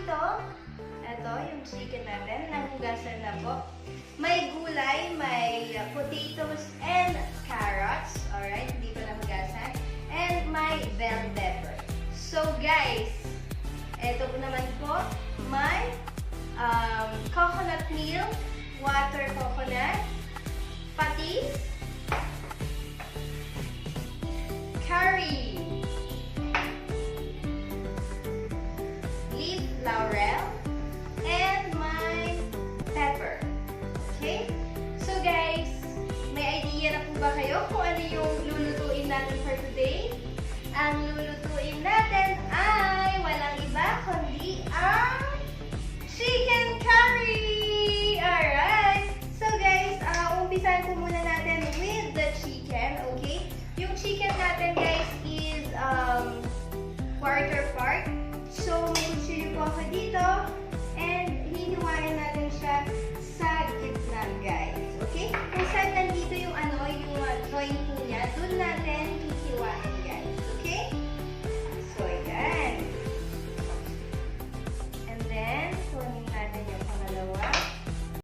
dito. Ito, yung chicken natin. Nanghugasan na po. May gulay, may potatoes and carrots. Alright, hindi pa nahugasan. And may bell pepper. So guys, ito po naman po, may coconut milk, water coconut, patis, curry, leaf laurel, and my pepper. Okay? So guys, may idea na po ba kayo kung ano yung lulutuin natin for today? Ang lulutuin natin ay walang iba kundi ang chicken curry! Alright! So guys, umpisan po muna natin with the chicken, okay? Yung chicken natin guys is quarter part. So may kutsilyo po ako dito and hiniwain natin siya sa gitna guys, okay? Kung saan nandito yung yung joint po niya, doon natin